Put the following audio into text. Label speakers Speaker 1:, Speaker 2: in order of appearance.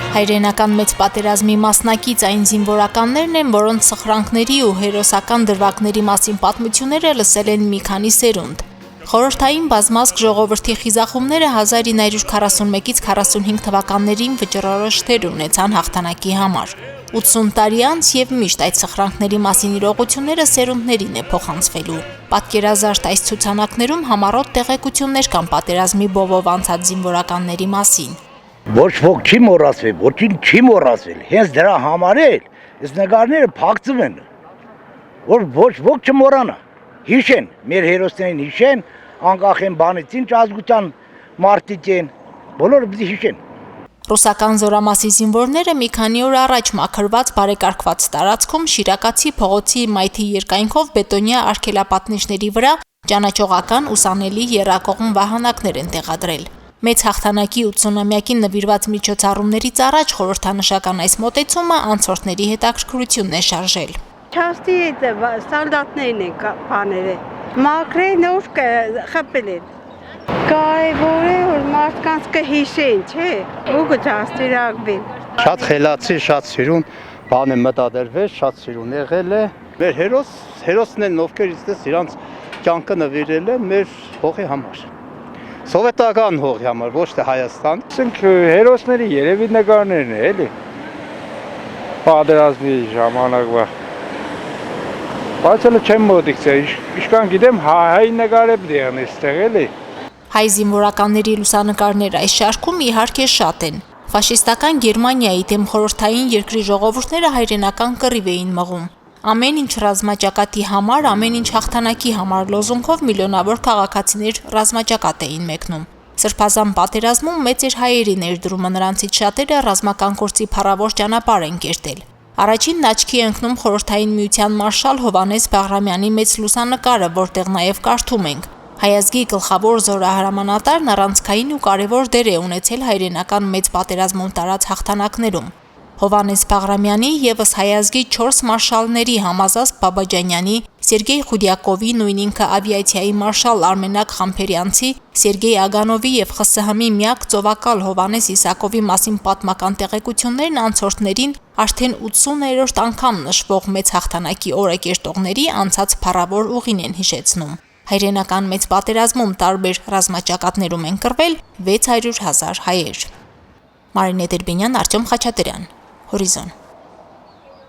Speaker 1: Հայրենական մեծ պատերազմի մասնակից այն զինվորականներն են, որոնց սխրանքների ու հերոսական դրվագների մասին պատմությունները լսել են մի քանի սերունդ։ Խորհրդային բազմազգ ժողովրդի խիզախումները 1941-ից 45 թվականներին վճռորոշ դեր ունեցան հաղթանակի համար։ 80 տարի անց եւ միշտ այդ սխրանքների մասին իրողությունները սերունդներին է փոխանցվելու։ Պատկերազարդ այս ցուցանակներում համառոտ տեղեկություններ կան պատերազմի բովով անցած զինվորականների մասին։
Speaker 2: Ոչ ոք չի մոռացվել, ոչինչ չի մոռացվել։ Հենց դրա համար էլ այս նկարները փակցում են, որ ոչ ոք չմոռանա։ Հիշեն, մեր հերոսներին հիշեն, անկախ են բանից ինչ ազգության մարդիկ են, բոլորը պիտի հիշեն։
Speaker 1: Ռուսական զորամասի զինվորները մի քանի օր առաջ մաքրված բարեկարգված տարածքում Շիրակացի փողոցի մայթի երկայնքով բետոնյա արգելապատնեշների վրա ճանաչողական ուսանելի եռակողմ վահանակներ են տեղադրել։ Մեծ հաղթանակի 80-ամյակին նվիրված միջոցառումներից առաջ խորհրդանշական այս մոտեցումը անցորդների հետաքրքրությունն է շարժել։
Speaker 3: Չաստի սալդատներն են բաները, մաքրեն ուր խփել են։ Կարևոր է որ մարդկանց կհիշեն, չէ՞, ու կճաստիրակվեն։
Speaker 4: Շատ խելացի, շատ սիրուն բան է մտադրվել, շատ սիրուն եղել է։ Մեր հերոսն են, ովքեր իրանց կյանքը նվիրել են մեր հողի համար։ Սովետական հողի համար, ոչ թե Հայաստան։
Speaker 5: Ասենք հերոսների երևի նկարներն է, էլի։ Պատերազմի ժամանակվա։ Բայց էլ չեմ մոտիկցել, իշքան գիտեմ հայ նկար է պետք է այստեղ, էլի։
Speaker 1: Հայ զինվորականների լուսանկարները այս շարքում իհարկե շատ են։ Ֆաշիստական Գերմանիայի դեմ խորհրդային երկրի ժողովուրդները հայրենական կռիվ էին մղում։ Ամեն ինչ ռազմաճակատի համար, ամեն ինչ հաղթանակի համար լոզունգով միլիոնավոր քաղաքացիներ ռազմաճակատ էին մեկնում։ Սրբազան պատերազմում մեծ էր հայերի ներդրումը, նրանցից շատերը ռազմական գործի փառավոր ճանապարհ են կերտել։ Առաջինն աչքի է ընկնում խորհրդային միության մարշալ Հովհաննես Բաղրամյանի մեծ լուսանկարը, որտեղ նաև կարդում ենք. Հայազգի գլխավոր զորահրամանատարն առանցքային ու կարևոր դեր է ունեցել հայրենական մեծ պատերազմում տարած հաղթանակներում։ Հովհաննես Բաղրամյանի ևս հայազգի 4 մարշալների Համազազդ Բաբաջանյանի, Սերգեյ Խուդյակովի, նույն ինքը ավիացիայի մարշալ Արմենակ Խամփերյանցի, Սերգեյ Ագանովի եւ ԽՍՀՄ-ի միակ ծովակալ Հովհաննես Իսակովի մասին պատմական տեղեկություններն անցորդներին արդեն 80-րդ անգամ նշվող մեծ հաղթանակի օրը կերտողների անցած փառավոր ուղին են հիշեցնում։ Հայրենական մեծ պատերազմում տարբեր ռազմաճակատներում են կռվել 600,000 հայեր։ Մարինե Դերբենյան, Արտյոմ Խաչատրյան, Հորիզոն։